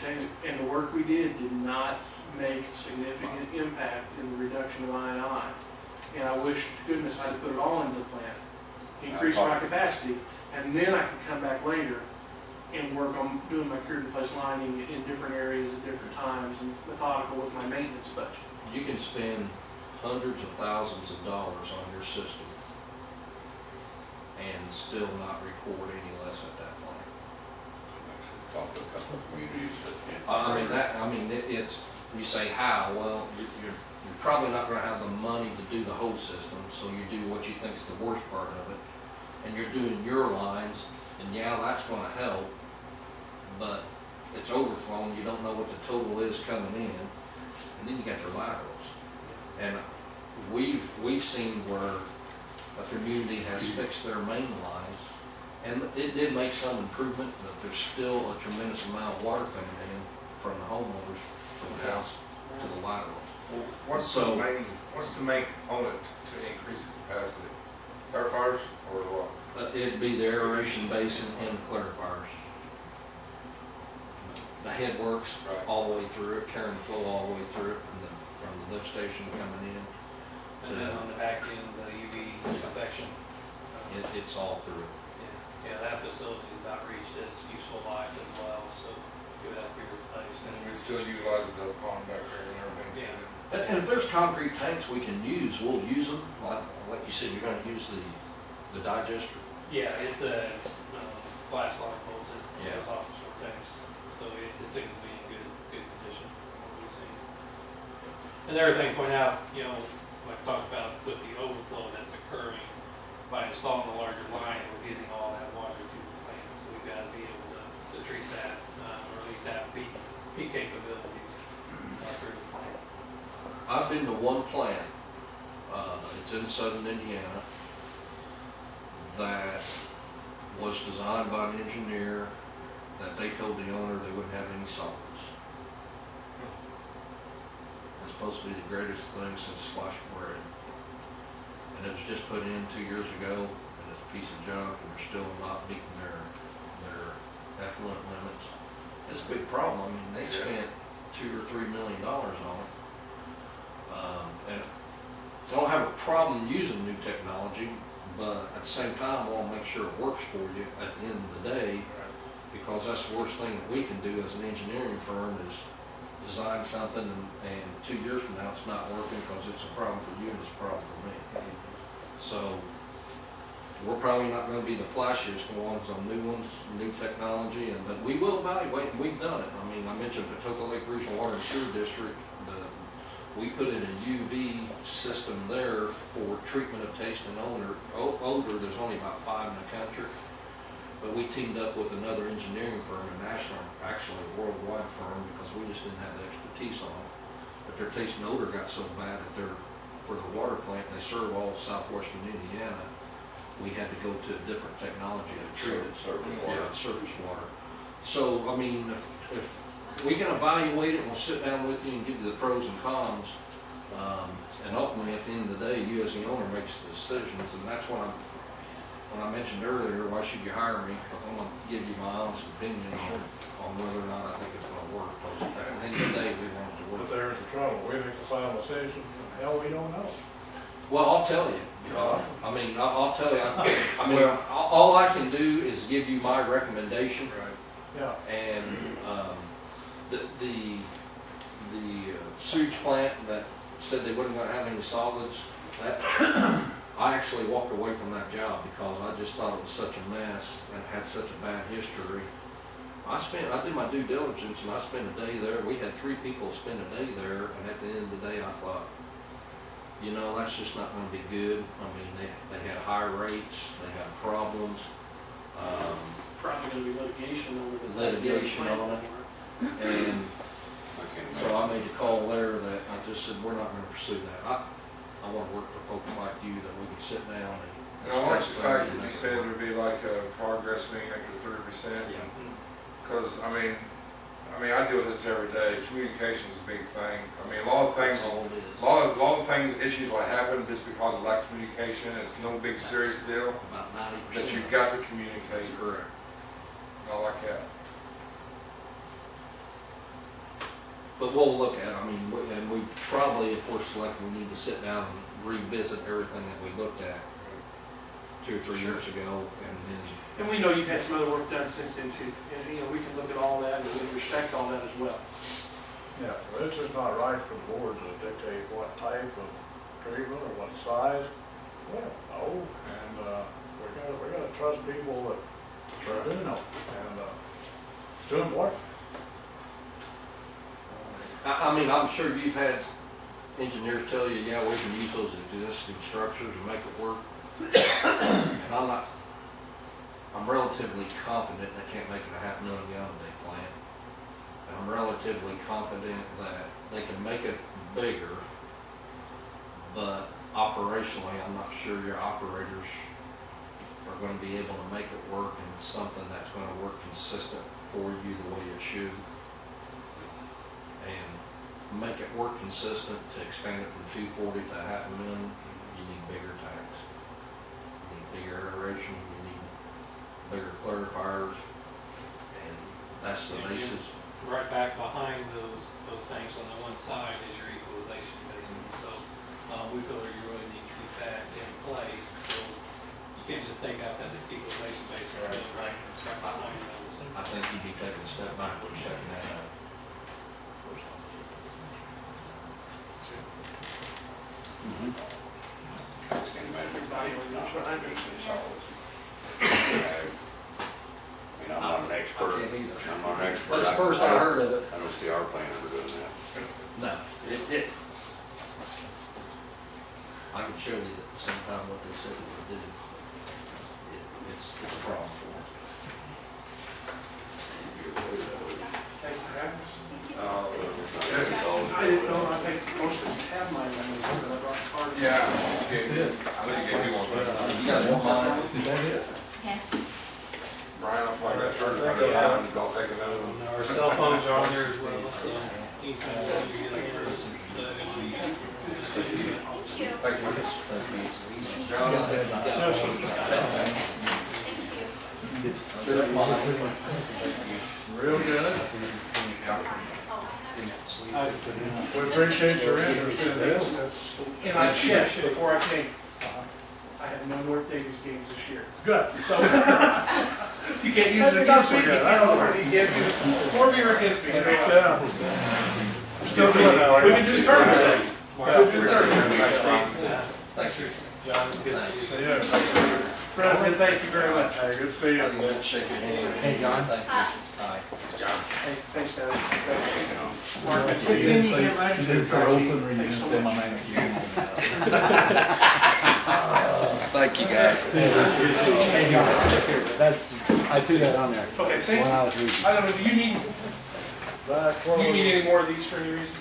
and the work we did not make significant impact in the reduction of I&I. And I wish to goodness I'd put it all into the plant, increase my capacity, and then I could come back later and work on doing my cured and place lining in different areas at different times and methodical with my maintenance budget. You can spend hundreds of thousands of dollars on your system and still not record any less at that plant. Talk to a couple of communities that It's, you say how, well, you're probably not gonna have the money to do the whole system, so you do what you think is the worst part of it, and you're doing your lines, and yeah, that's gonna help, but it's overflowing, you don't know what the total is coming in, and then you got your laterals. And we've seen where a community has fixed their main lines, and it did make some improvement, but there's still a tremendous amount of water coming in from the homeowners, from the house to the laterals. Well, what's the main component to increase the capacity? Clarifiers or what? It'd be the aeration basin and the clarifiers. The head works Right. all the way through it, carrying the flow all the way through it from the lift station coming in. And then on the back end, the UV disinfection. It's all through it. Yeah, that facility is not reached its useful life as well, so it would have to be replaced. And we still utilize the pond back there and everything. Yeah. And if there's concrete tanks we can use, we'll use them. Like you said, you're gonna use the digester. Yeah, it's a glass line bolted, Yeah. those offshore tanks, so it seems to be in good condition from what we've seen. And the other thing to point out, like talked about with the overflow that's occurring, by installing a larger line, we're getting all that water to the plant, so we've got to be able to treat that, or at least have peak capabilities through the plant. I've been to one plant, it's in southern Indiana, that was designed by an engineer that they told the owner they wouldn't have any solids. It's supposed to be the greatest thing since sliced bread. And it was just put in 2 years ago, and it's a piece of junk, and they're still not meeting their effluent limits. It's a big problem. I mean, they spent $2 or $3 million on it. And I don't have a problem using new technology, but at the same time, I want to make sure it works for you at the end of the day, because that's the worst thing that we can do as an engineering firm is design something and 2 years from now it's not working because it's a problem for you and it's a problem for me. So we're probably not going to be the flashiest ones on new technology, but we will evaluate, and we've done it. I mean, I mentioned Patoka Lake Regional Water and Sewer District. We put in a UV system there for treatment of taste and odor. There's only about 5 in the country, but we teamed up with another engineering firm, a national, actually a worldwide firm, because we just didn't have the expertise on it. But their taste and odor got so bad that for the water plant, they serve all of southwestern Indiana, we had to go to a different technology to treat it. Surface water. Yeah, surface water. So, I mean, if we can evaluate it, we'll sit down with you and give you the pros and cons. And ultimately, at the end of the day, you as the owner makes the decisions, and that's when I mentioned earlier, why should you hire me? Because I'm going to give you my honest opinion on whether or not I think it's going to work. Because at the end of the day, we want it to work. But there's the trouble, we make the final decision, hell, we don't know. Well, I'll tell you. I mean, I'll tell you. I mean, all I can do is give you my recommendation. Right. Yeah. And the sewage plant that said they wasn't going to have any solids, I actually walked away from that job because I just thought it was such a mess and had such a bad history. I did my due diligence and I spent a day there. We had 3 people spend a day there, and at the end of the day, I thought, that's just not going to be good. I mean, they had high rates, they had problems. Probably going to be litigation over the Litigation on it. And so I made the call there that I just said, we're not going to pursue that. I want to work for folks like you that we can sit down And I like the fact that you said there'd be like a progress meeting after 30%. Yeah. Because, I mean, I deal with this every day. Communication's a big thing. I mean, a lot of things, That's all it is. a lot of things, issues will happen just because of lack of communication. It's no big serious deal. About 90%. But you've got to communicate. Correct. I like that. but we'll look at, I mean, and we probably, if we're selecting, we need to sit down and revisit everything that we looked at 2 or 3 years ago, and then. And we know you've had some other work done since then too, and, you know, we can look at all that, and we respect all that as well. Yeah, but it's just not right for the board to dictate what type of treatment or what size. Well, no, and, we gotta trust people that do know, and, it's too important. I mean, I'm sure you've had engineers tell you, yeah, we can use those existing structures and make it work. And I'm relatively confident they can't make it a 500,000 gallon a day plant. And I'm relatively confident that they can make it bigger, but operationally, I'm not sure your operators are going to be able to make it work, and it's something that's going to work consistent for you the way it should. And make it work consistent to expand it from 240 to 500,000, you need bigger tanks. You need bigger aeration, you need bigger clarifiers, and that's the basis. Right back behind those tanks on the one side is your equalization basin. So we feel that you really need to keep that in place. So you can't just take out that equalization basin right behind those. I think you'd be taking a step backward, checking that out. Just can't imagine anybody would not want to do this all. I mean, I'm not an expert. I can't either. I'm not an expert. That's the first I heard of it. I don't see our plan ever doing that. No, I can show you at the same time what they said it would do. It's a problem for us. Thank you for having us. Yes. I didn't know, I think most of us have mine, but I brought cards. Yeah, I think you gave me one last time. You guys want mine? Is that it? Yes. Brian, I'll plug that turn, put it down, and don't take another one. Our cell phones are on there as well, so anytime you get into this, Thank you. Thank you. John, No, she- Real good. I- We appreciate your interest in this. It's And I checked before I came. I have no more Davis games this year. good. So you can't use it against me. You can't use it for me or against me. Yeah. Still doing that, right? We can do the tournament. We'll do the tournament. Thanks, Richard. John, it's good to see you. See ya. President, thank you very much. Hey, good to see you. I'm going to shake your hand. Hey, John. Thank you. Hi. Hey, thanks, guys. Mark, Yeah. it's in the game, right? You did for open, or you Thanks just so did my much. name again? Thank you, guys. Hey, John, that's, I threw that on there. Okay, thank When you. I was reading. I don't know, do you need Back any more of these for any reason?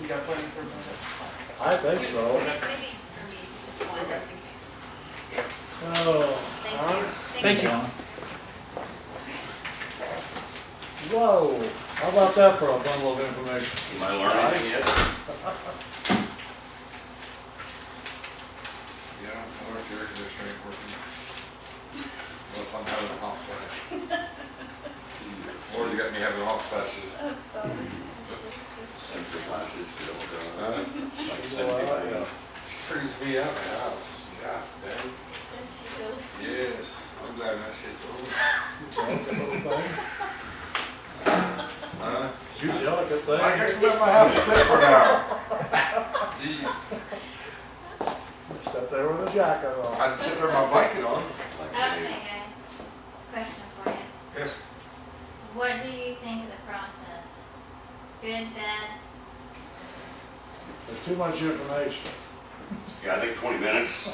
You got plenty for them? I think so. Maybe, just one, just in case. Oh, Thank you. Thank you. John. whoa, how about that for a bundle of information? Am I learning yet? Yeah, I work your air conditioner ain't working. Unless I'm having a hot flash. Or you got me having hot flashes. Oh, sorry. Extra flashes, still Huh? going. Like Well, 75. yeah. She frees me out of the house. God dang. Does she really? Yes, I'm glad that shit's over. Delicate little thing. Huh? You delicate thing. I got to let my house sit for now. Sit there with a jacket on. I'd sit there with my blanket on. Like Okay, they- guys, question for you. Yes. What do you think of the process? Good, bad? There's too much information. Yeah, I think 20 minutes,